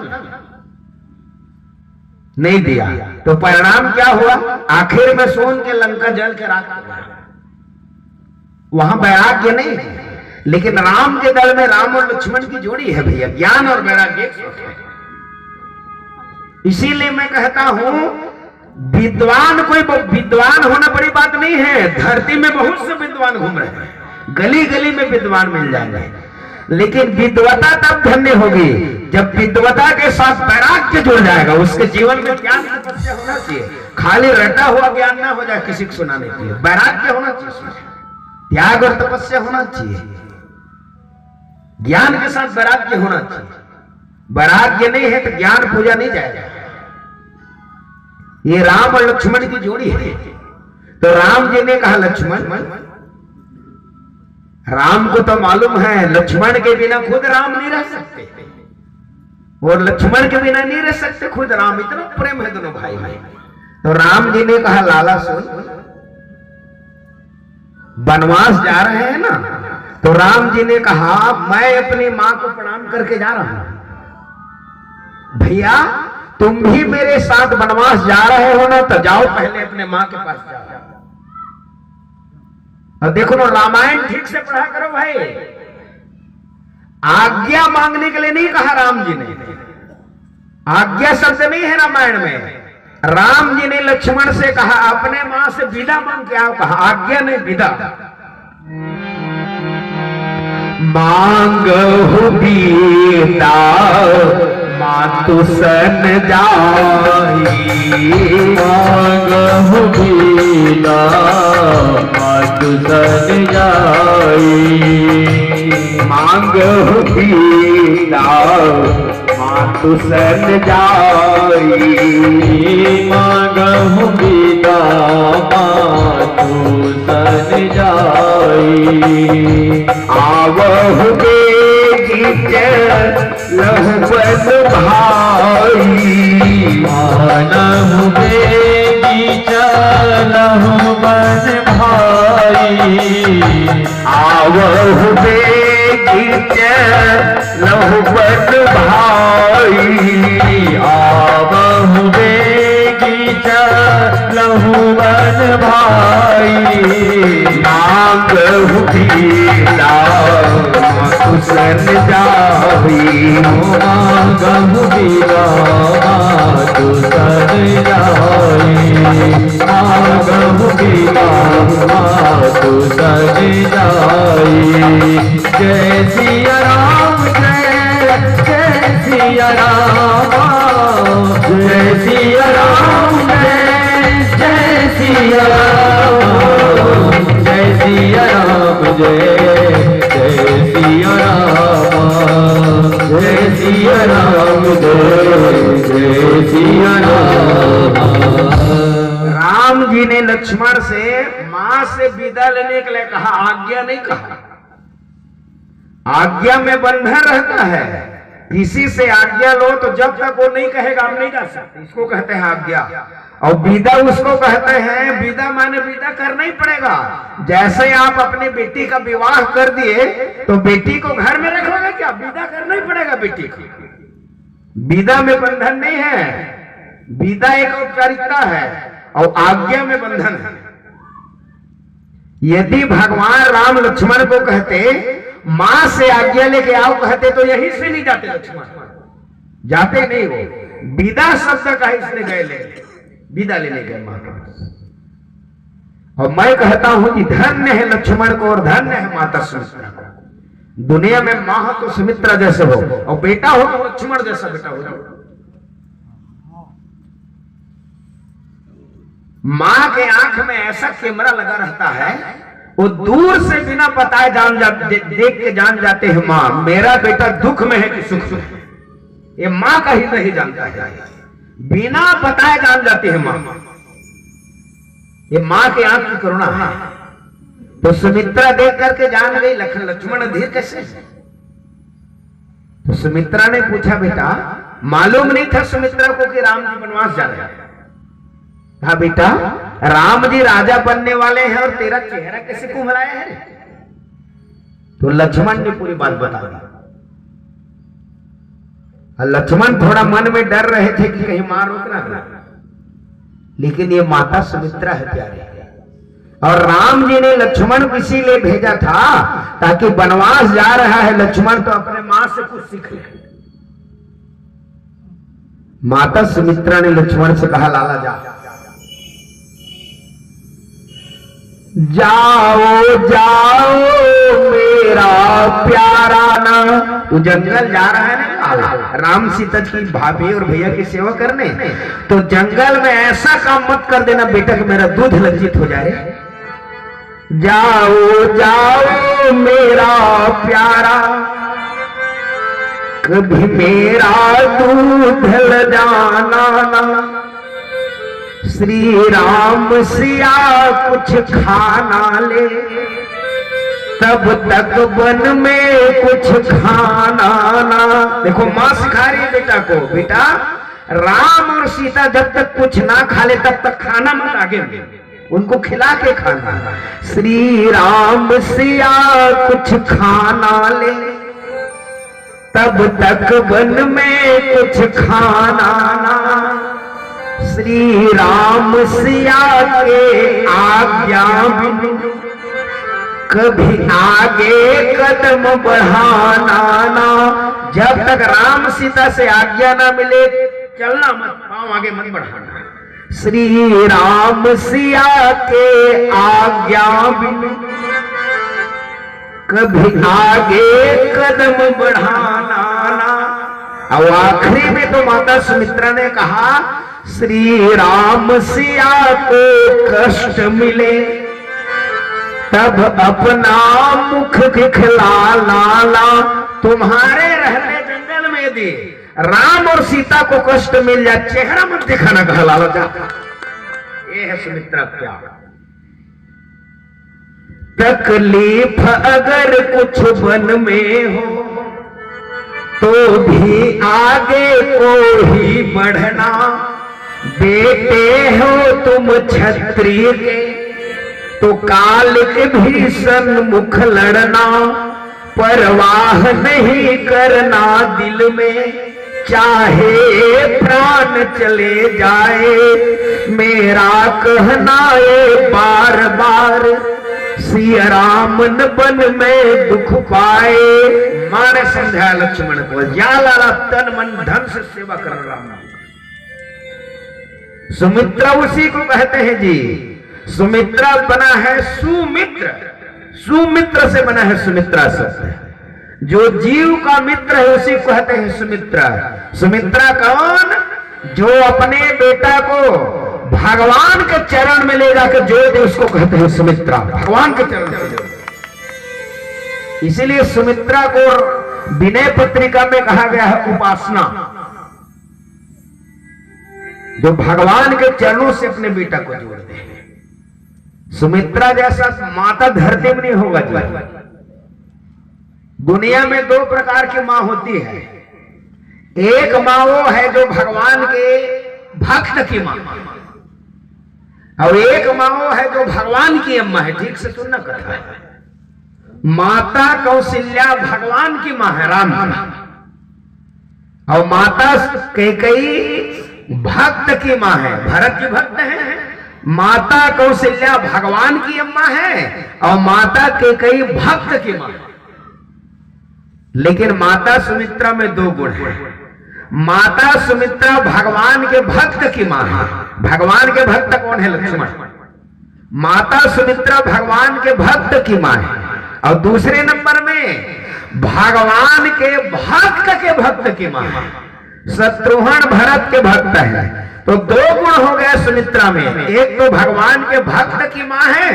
नहीं दिया, तो परिणाम क्या हुआ? आखिर में सोन के लंका जल के राख हो गया। वहां वैराग्य नहीं है। लेकिन राम के दल में राम और लक्ष्मण की जोड़ी है भैया, ज्ञान और वैराग्य एक साथ है। इसीलिए मैं कहता हूं विद्वान कोई विद्वान होना बड़ी बात नहीं है। धरती में बहुत से विद्वान घूम रहे हैं, गली गली में विद्वान मिल जाएंगे, लेकिन विद्वता तब धन्य होगी जब विद्वता के साथ वैराग्य जुड़ जाएगा। उसके जीवन में ज्ञान तपस्या होना चाहिए, खाली रटा हुआ ज्ञान ना हो जाए किसी को सुनाने के लिए। वैराग्य होना चाहिए, त्याग और तपस्या होना चाहिए, ज्ञान के साथ वैराग्य होना चाहिए। वैराग्य नहीं है तो ज्ञान पूजा नहीं जाएगा। ये राम और लक्ष्मण की जोड़ी है। तो राम जी ने कहा लक्ष्मण, राम को तो मालूम है लक्ष्मण के बिना खुद राम नहीं रह सकते, और लक्ष्मण के बिना नहीं रह सकते खुद राम। इतना प्रेम है दोनों भाई में। तो राम जी ने कहा लाला सुन, वनवास जा रहे हैं ना, तो राम जी ने कहा मैं अपनी मां को प्रणाम करके जा रहा हूं। भैया तुम भी मेरे साथ वनवास जा रहे हो ना, तो जाओ पहले अपने मां के पास जाओ। और देखो ना, रामायण ठीक से पढ़ा करो भाई। आज्ञा मांगने के लिए नहीं कहा राम जी ने, आज्ञा शब्द नहीं है रामायण में। राम जी ने लक्ष्मण से कहा अपने मां से विदा मांग के आओ, कहा आज्ञा नहीं विदा। मांगहु बीता मातु सन जाई, मांगहु बीता मातु सन जाई, मांगहु बीता मातु सन जाई, मांगहु बीता मातु सन जाई। आवहु बेगी लहु बन भाई, मानहु बेगी चलहु बन भाई, आवहु बेगी लहु बन भाई, आवहु बेगी चलहु बन भाई। मांगहु बीता मातु सन जाई, मांगहु बीता मातु सन जाई, मांगहु बीता मातु सन जाई। जय सिया राम जय सिया राम, जय सिया राम जय सिया राम, जय सिया राम जय सिया राम, जय सिया राम जय सिया राम। राम जी ने लक्ष्मण से मां से विदा लेने के लिए कहा, आज्ञा नहीं कहा। आज्ञा में बंधन रहता है, किसी से आज्ञा लो तो जब तक वो नहीं कहेगा हम नहीं जा सकते, इसको कहते हैं आज्ञा। और विदा उसको कहते हैं, विदा माने विदा करना ही पड़ेगा। जैसे आप अपनी बेटी का विवाह कर दिए तो बेटी को घर में रखोगे क्या? विदा करना ही पड़ेगा बेटी को। विदा में बंधन नहीं है, विदा एक औपचारिकता है और आज्ञा में बंधन है। यदि भगवान राम लक्ष्मण को कहते मां से आज्ञा लेके आओ कहते तो यही से नहीं जाते लक्ष्मण, जाते नहीं। वो विदा शब्द का इसने गए ले, विदा लेने गए मां के पास। और मैं कहता हूं कि धन्य है लक्ष्मण को और धन्य है माता सुमित्रा को। दुनिया में मां हो तो सुमित्रा जैसे हो और बेटा हो तो लक्ष्मण जैसा बेटा हो। मां के आंख में ऐसा कैमरा लगा रहता है, वो दूर से बिना बताए देख के जान जाते हैं मां मेरा बेटा दुख में है कि सुख में है। ये मां का ही नहीं जानता है। बिना बताए जान जाती है मां। ये मां के आंख की करुणा है। तो सुमित्रा देख करके जान गई लक्ष्मण धीर कैसे। तो सुमित्रा ने पूछा, बेटा मालूम नहीं था सुमित्रा को कि राम जी वनवास जा रहे हैं। हाँ बेटा, राम जी राजा बनने वाले हैं और तेरा चेहरा कैसे कुम्हलाया है। तो लक्ष्मण ने पूरी बात बता दी। लक्ष्मण थोड़ा मन में डर रहे थे कि कहीं मां रोक ना दे, लेकिन ये माता सुमित्रा है प्यारे, और राम जी ने लक्ष्मण को इसीलिए भेजा था ताकि वनवास जा रहा है लक्ष्मण तो अपने मां से कुछ सीख ले। माता सुमित्रा ने लक्ष्मण से कहा, लाला जाओ जाओ मेरा प्यारा ना। वो जंगल जा रहा है ना राम सीता की भाभी और भैया की सेवा करने, तो जंगल में ऐसा काम मत कर देना बेटा कि मेरा दूध लज्जित हो जाए। जाओ जाओ मेरा प्यारा, कभी मेरा दूध ल जाना ना। श्री राम सिया कुछ खाना ले, तब तक वन में कुछ खाना ना। देखो मां सिखा रही है बेटा को, बेटा राम और सीता जब तक कुछ ना खा ले तब तक खाना मत आगे, उनको खिला के खाना। श्री राम सिया कुछ खाना ले, तब तक वन में कुछ खाना ना। श्री राम सिया के आज्ञा बिनु कभी आगे कदम बढ़ाना ना। जब तक राम सीता से आज्ञा ना मिले चलना मत, पांव आगे मत बढ़ाना। श्री राम सिया के आज्ञा बिनु कभी आगे कदम बढ़ाना ना। और आखिरी में तो माता सुमित्रा ने कहा, श्री राम सिया को कष्ट मिले तब अपना मुख दिखला लाला। तुम्हारे रहते जंगल में यदि राम और सीता को कष्ट मिल जाए चेहरा मत दिखाना, कहा लाला जाता। ये है सुमित्रा प्यार। तकलीफ अगर कुछ वन में हो तो भी आगे को ही बढ़ना। बेटे हो तुम क्षत्रिय के तो काल के भीषण मुख लड़ना। परवाह नहीं करना दिल में, चाहे प्राण चले जाए। मेरा कहना है बार बार, सिया राम न बन में दुख पाए। माने समझाया लक्ष्मण को, जा लाला तन मन धन से सेवा कर राम। सुमित्रा उसी को कहते हैं जी। सुमित्रा बना है सुमित्र, सुमित्र से बना है सुमित्रा शब्द। जो जीव का मित्र है उसी को कहते हैं सुमित्रा। सुमित्रा कौन? जो अपने बेटा को भगवान के चरण में ले जाकर जोड़ दे उसको कहते हैं सुमित्रा। भगवान के चरण में जोड़। इसीलिए सुमित्रा को विनय पत्रिका में कहा गया है उपासना, जो भगवान के चरणों से अपने बेटा को जोड़ दे। सुमित्रा जैसा माता धरती में नहीं होगा जी। दुनिया में दो प्रकार की मां होती है। एक मां वो है जो भगवान के भक्त की मां, और एक मां वो है जो भगवान की अम्मा है। ठीक से सुनना कथा। माता कौशल्या भगवान की मां है, राम की, और माता कैकेयी भक्त की मां है, भरत की भक्त है। माता कौशल्या भगवान की अम्मा है और माता कैकेयी भक्त की मां है। लेकिन माता सुमित्रा में दो गुण है। माता सुमित्रा भगवान के भक्त की मां है। भगवान के भक्त कौन है? लक्ष्मण। माता सुमित्रा भगवान के भक्त की मां है। और दूसरे नंबर में भगवान के भक्त की मां है। शत्रुघ्न भरत के भक्त है। तो दो गुण हो गए सुमित्रा में। एक तो भगवान के भक्त की मां है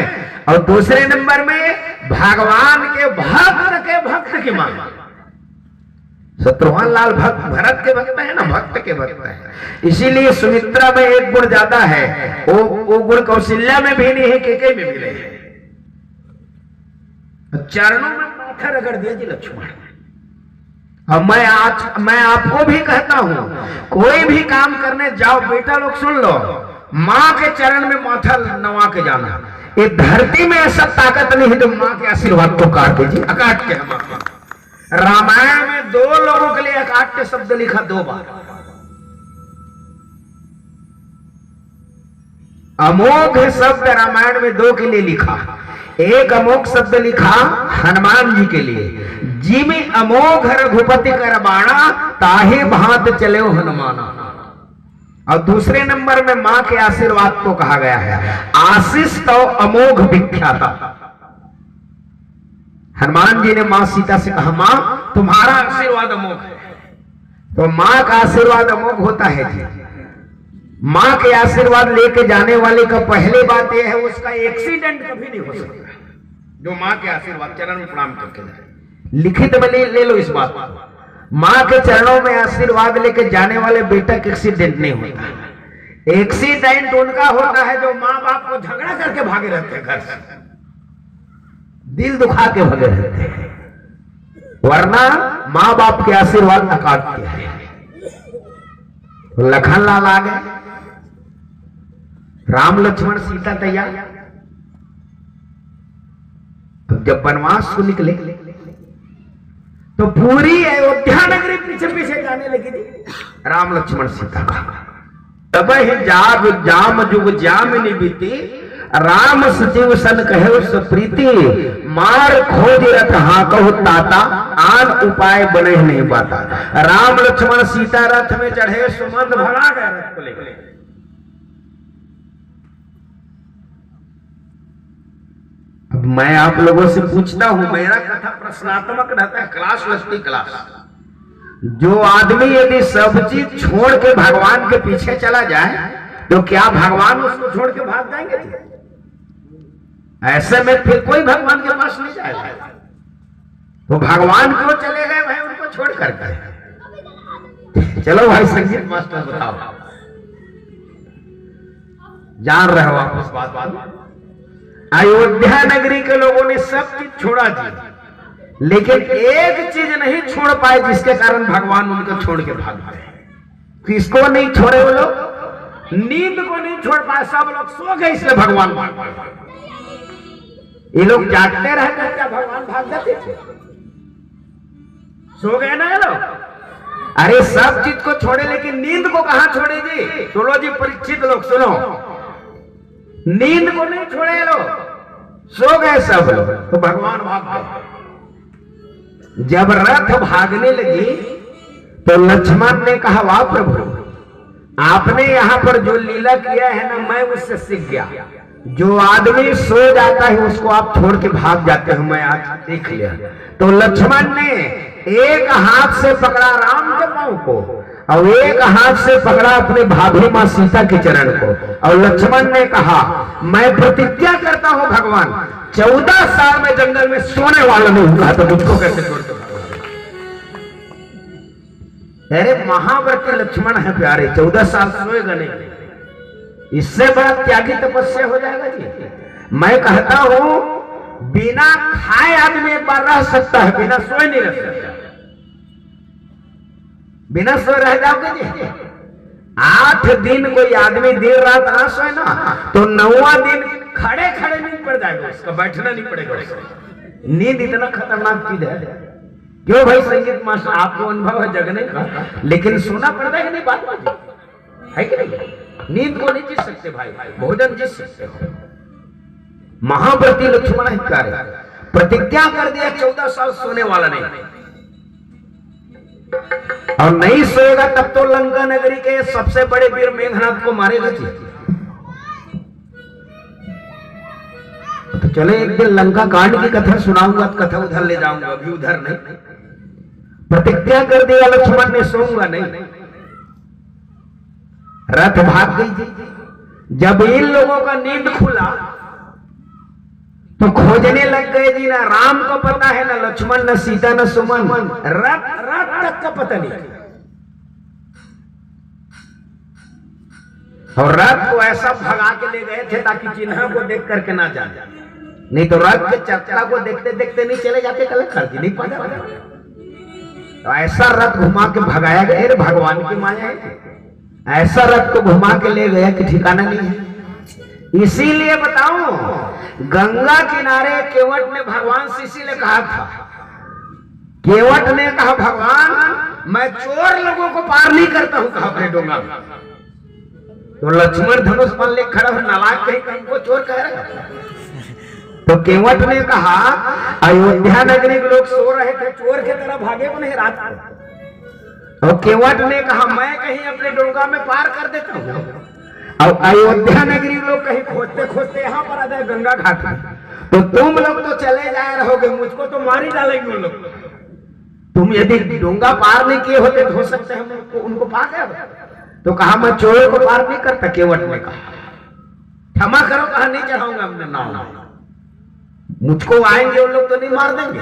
और दूसरे नंबर में भगवान के भक्त की मां। शत्रुघ्न लाल भरत के भक्त है ना, भक्त के भक्त है। इसीलिए सुमित्रा में एक गुण ज्यादा है, वो गुण कौशल्या में भी नहीं है, केके में भी नहीं है। चरणों में माथा रगड़ दिया जी लक्ष्मण। अब मैं आपको भी कहता हूं, कोई भी काम करने जाओ बेटा लोग सुन लो, माँ के चरण में माथा नवा के जाना। ये धरती में ऐसा ताकत नहीं है तो माँ के आशीर्वाद को काट दीजिए, अकाट के। रामायण में 2 लोगों के लिए अकाट्य शब्द लिखा 2 बार। अमोघ शब्द रामायण में 2 के लिए लिखा। एक अमोघ शब्द लिखा हनुमान जी के लिए, जी में अमोघ रघुपति कर बाणा, ताहे भांत चले हनुमाना। और दूसरे नंबर में मां के आशीर्वाद को कहा गया है, आशीष तो अमोघ विख्याता। हनुमान जी ने मां सीता से कहा, मां तुम्हारा आशीर्वाद अमोघ है। तो मां का आशीर्वाद अमोघ होता है जी। मां के आशीर्वाद लेके जाने वाले का पहले बात यह है, उसका एक्सीडेंट कभी नहीं हो सकता। जो मां के आशीर्वाद चरण में प्रणाम करके जाए, लिखित में ले लो इस बात को। मां के चरणों में आशीर्वाद लेके जाने वाले बेटा का एक्सीडेंट नहीं होता। एक्सीडेंट उनका होता है जो मां बाप को झगड़ा करके भागे रहते हैं घर से, दिल दुखा के भागे रहते हैं, वरना मां बाप के आशीर्वाद न काटते हैं। लखन लाल आ गए, राम लक्ष्मण सीता तैयार। तो जब वनवास को निकले तो पूरी अयोध्या नगरी पीछे पीछे जाने लगी थी राम लक्ष्मण सीता का। तब ही जाग जाम जुग जामिनी बीती, राम सचिव सन कहे सप्रीति, मार खोज रथ हाकहु ताता, आन उपाय बने नहीं पाता। राम लक्ष्मण सीता रथ में चढ़े, सुमंत भगा गए रथ को लेकर। अब मैं आप लोगों से पूछता हूं, मेरा कथा प्रश्नात्मक रहता है, क्लास लगती क्लास। जो आदमी यदि सब चीज छोड़ के भगवान के पीछे चला जाए तो क्या भगवान उसको छोड़ के भाग जाएंगे? ऐसे में फिर कोई भगवान के पास नहीं जाएगा। तो भगवान क्यों चले गए भाई उनको छोड़ करके? चलो भाई संगीत मास्टर बताओ, जान रहे हो आप उस बात। अयोध्या नगरी के लोगों ने सब चीज छोड़ा जी, लेकिन एक चीज नहीं छोड़ पाए जिसके कारण भगवान उनको छोड़ के भाग गए। किसको नहीं छोड़े वो लोग? नींद को नहीं छोड़ पाए। सब लोग सो गए इसलिए भगवान भाग गए। ये लोग जागते रहते क्या भगवान भाग जाते थे? सो गए ना ये लोग। अरे सब चीज को छोड़े लेकिन नींद को कहां छोड़े जी? सुनो जी परीक्षित लोग सुनो, नींद को नहीं छोड़े लोग, सो गए सब लोग, तो भगवान भाग गए। जब रथ भागने लगी तो लक्ष्मण ने कहा, वाह प्रभु, आपने यहां पर जो लीला किया है ना, मैं उससे सीख गया। जो आदमी सो जाता है उसको आप छोड़ के भाग जाते हो, मैं आज देख लिया। तो लक्ष्मण ने एक हाथ से पकड़ा राम के पांव को और एक हाथ से पकड़ा अपने भाभी मां सीता के चरण को, और लक्ष्मण ने कहा, मैं प्रतिज्ञा करता हूं भगवान, 14 साल में जंगल में सोने वाला नहीं हुआ तो मुझको कैसे छोड़ते? अरे महाव्रती लक्ष्मण है प्यारे, 14 साल सोएगा नहीं, इससे बड़ा त्यागी तपस्या हो जाएगा जी। मैं कहता हूं बिना खाए आदमी एक बार रह सकता है, बिना सोए नहीं रह सकता। बिना सोए रह जाओगे जी? 8 दिन कोई आदमी देर रात ना सोए ना तो 9वां दिन खड़े खड़े नींद पड़ जाएगा, उसका बैठना नहीं पड़ेगा। नींद इतना खतरनाक चीज है। क्यों भाई संगीत मास्टर, आपको अनुभव है जगने का, लेकिन सोना पड़ता है कि नहीं? बात है कि नहीं? नींद को नहीं जीत सकते भाई, भोजन जीत सकते हो। महाव्रती लक्ष्मण है प्यारे, प्रतिज्ञा कर दिया 14 साल सोने वाला नहीं, और नहीं सोएगा तब तो लंका नगरी के सबसे बड़े वीर मेघनाथ को मारेगा जी। तो चले एक दिन लंका कांड की कथा सुनाऊंगा, कथा उधर ले जाऊंगा, अभी उधर नहीं। प्रतिज्ञा कर दिया लक्ष्मण ने, सोऊंगा नहीं। रथ भाग गई जी। जब इन लोगों का नींद खुला तो खोजने लग गए जी, ना राम को पता है, ना लक्ष्मण, ना सीता, ना सुमन, रथ तक का पता नहीं। और रथ को ऐसा भगा के ले गए थे ताकि चिन्ह को देख करके ना जाने, नहीं तो रथ के चक्का को देखते देखते नहीं चले जाते, कल खर्च नहीं पाता। तो ऐसा रथ घुमा के भगाया गया, भगवान की माया है, ऐसा रथ को घुमा के ले गया कि ठिकाना नहीं है। इसीलिए बताऊं, गंगा किनारे केवट ने भगवान से इसीलिए कहा था, केवट ने कहा भगवान मैं चोर लोगों को पार नहीं करता हूं, कहा अपने डोंगा में। तो लक्ष्मण धनुष बन ले खड़ा हो, नालायक कहीं को चोर कह रहे। तो केवट ने कहा अयोध्या नगरी के लोग सो रहे थे, चोर की तरह भागे को नहीं रात को। और केवट ने कहा मैं कहीं अपने डोंगा में पार कर देता हूं, और अयोध्या नगरी लोग कहीं खोजते खोजते यहाँ पर आ जाए गंगा घाट में, तो तुम लोग तो चले जाए रहोगे, मुझको तो मार ही डालेंगे उन लोग। तुम यदि डोंगा पार नहीं किए होते तो हो सकते हम उनको पार गए। तो कहा मैं चोरों को पार नहीं करता। केवट ने कहा क्षमा करो, कहा नहीं चढ़ाऊंगा अपने नाव, मुझको आएंगे उन लोग तो नहीं मार देंगे।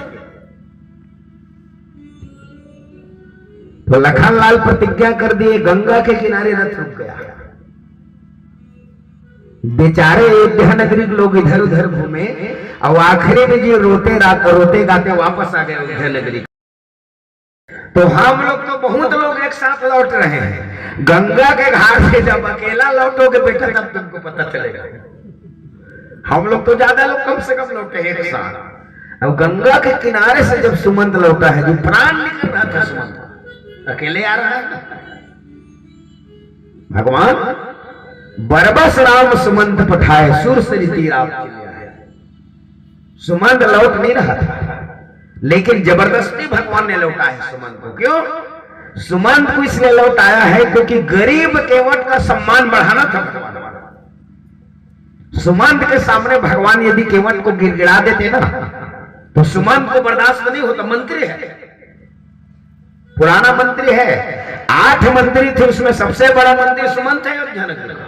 तो लखनलाल प्रतिज्ञा कर दिए, गंगा के किनारे रथ रुक गया। बेचारे अयोध्या नगरी के लोग इधर उधर घूमे, और आखिरी में जी रोते गाते वापस आ गए अयोध्या नगरी। तो हम लोग तो बहुत लोग एक साथ लौट रहे हैं, गंगा के घाट से जब अकेला लौटोगे बेटा तब तुमको पता चलेगा। हम लोग तो ज्यादा लोग कम से कम लौटे एक साथ। अब गंगा के किनारे से जब सुमंत लौटा है, जो प्राण निकल रहा था सुमंत अकेले आ रहा है। भगवान बरबस राम सुमंत पठाए, सुरसरी तीर आप चले आए। सुमंत लौट नहीं रहा था, लेकिन जबरदस्ती भगवान ने लौटाया सुमंत को। क्यों? सुमंत को इसलिए लौटाया है क्योंकि गरीब केवट का सम्मान बढ़ाना था भगवान। सुमंत के सामने भगवान यदि केवट को गिड़गिड़ा देते ना, तो सुमंत को बर्दाश्त नहीं होता। मंत्री है, पुराना मंत्री है, 8 मंत्री थे, उसमें सबसे बड़ा मंत्री सुमंत है अयोध्या नगर का।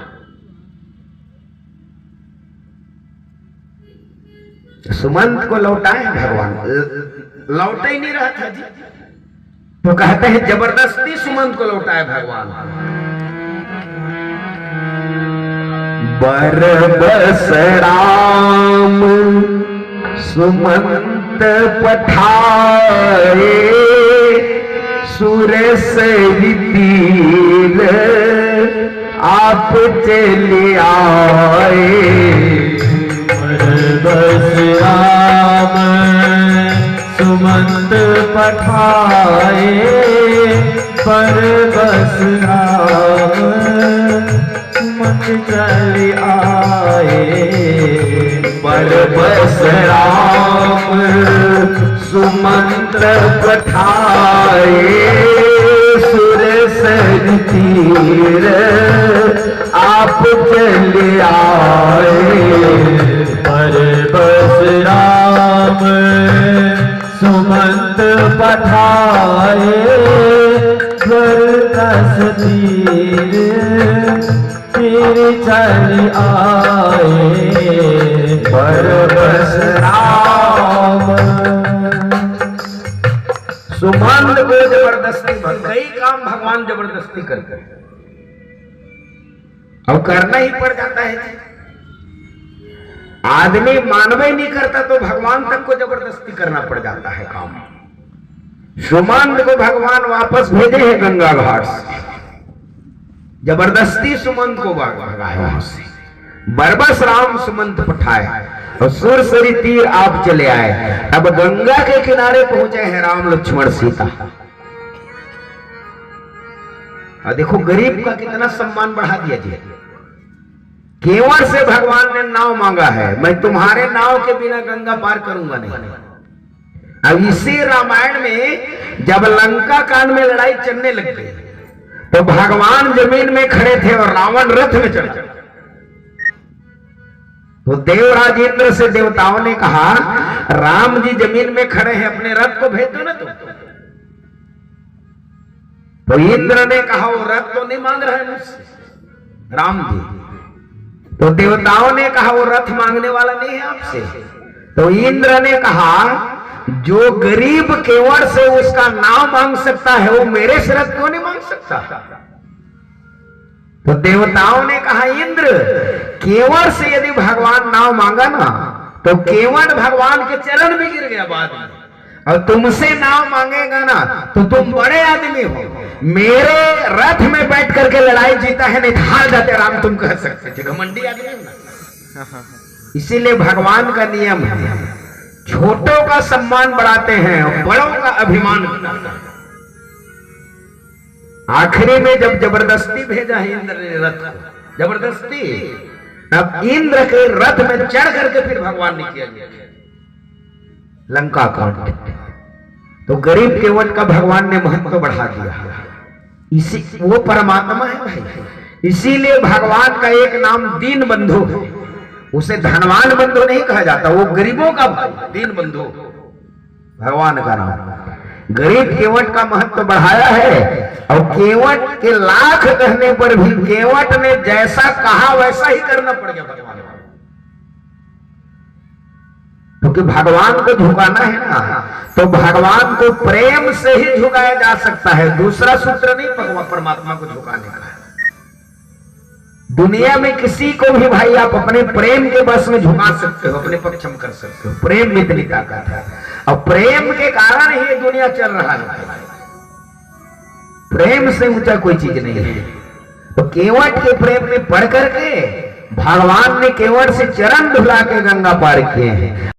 सुमंत को लौटाए भगवान, लौटा ही नहीं रहा था जी। तो कहते हैं जबरदस्ती सुमंत को लौटाए भगवान। बरबस राम सुमंत पठाए, सुरसरी तीर आप चले आए। बरबस राम सुमंत पठाए, बरबस राम सुमंत चले आए। बरबस राम सुमंत पठाए, सुरसरी तीर आप चले आए। बरबस राम सुमंत पठाए, बरबस तीर चल आए। बरबस राम सुमंत को जबरदस्ती, कई काम भगवान जबरदस्ती करते हैं और करना ही पड़ जाता है। आदमी मानवे नहीं करता तो भगवान तक को जबरदस्ती करना पड़ जाता है काम। सुमंत को भगवान वापस भेजे हैं गंगा घाट से, जबरदस्ती सुमंत को भगाया वहां से। बरबस राम सुमंत पठाए और सुरसरी तीर आप चले आए। अब गंगा के किनारे पहुंचे हैं राम लक्ष्मण सीता। और देखो गरीब का कितना सम्मान बढ़ा दिया जी। केवट से भगवान ने नाव मांगा है, मैं तुम्हारे नाव के बिना गंगा पार करूंगा नहीं। अब इसी रामायण में जब लंका कांड में लड़ाई चलने लग गई तो भगवान जमीन में खड़े थे और रावण रथ में चढ़ा। तो देवराज इंद्र से देवताओं ने कहा राम जी जमीन में खड़े हैं, अपने रथ को भेज दो ना तुम। तो इंद्र ने कहा वो रथ तो नहीं मांग रहे मुझसे राम जी। तो देवताओं ने कहा वो रथ मांगने वाला नहीं है आपसे, तो इंद्र ने कहा जो गरीब केवड़ से उसका नाम मांग सकता है वो मेरे से रथ क्यों नहीं मांग सकता? तो देवताओं ने कहा इंद्र केवड़ से यदि भगवान नाम मांगा ना तो केवड़ भगवान के चरण में गिर गया बाद में, और तुमसे नाम मांगेगा ना तो तुम बड़े आदमी हो, मेरे रथ में बैठ करके लड़ाई जीता है, नहीं हार जाते राम तुम कह सकते थे, घमंडी आदमी हो ना। इसीलिए भगवान का नियम है छोटों का सम्मान बढ़ाते हैं और बड़ों का अभिमान घटाते हैं। आखिरी में जब जबरदस्ती भेजा है इंद्र ने रथ को, जबरदस्ती, अब इंद्र के रथ में चढ़ करके फिर भगवान ने किया लंका कांड। तो गरीब केवट का भगवान ने महत्व बढ़ा दिया। इसी वो परमात्मा है भाई, इसीलिए भगवान का एक नाम दीन बंधु है, उसे धनवान बंधु नहीं कहा जाता, वो गरीबों का भाई दीन बंधु भगवान का नाम। गरीब केवट का महत्व बढ़ाया है और केवट के लाख कहने पर भी केवट ने जैसा कहा वैसा ही करना पड़ गया भगवान को, क्योंकि भगवान को झुकाना है ना, तो भगवान को प्रेम से ही झुकाया जा सकता है, दूसरा सूत्र नहीं परमात्मा को झुकाने का। दुनिया में किसी को भी भाई आप अपने प्रेम के बस में झुका सकते हो, अपने पक्ष में कर सकते हो, प्रेम में इतनी ताकत है और प्रेम के कारण ही ये दुनिया चल रहा है। प्रेम से ऊंचा कोई चीज नहीं है। तो केवट के प्रेम में पढ़ करके भगवान ने केवट से चरण धुला के गंगा पार किए हैं।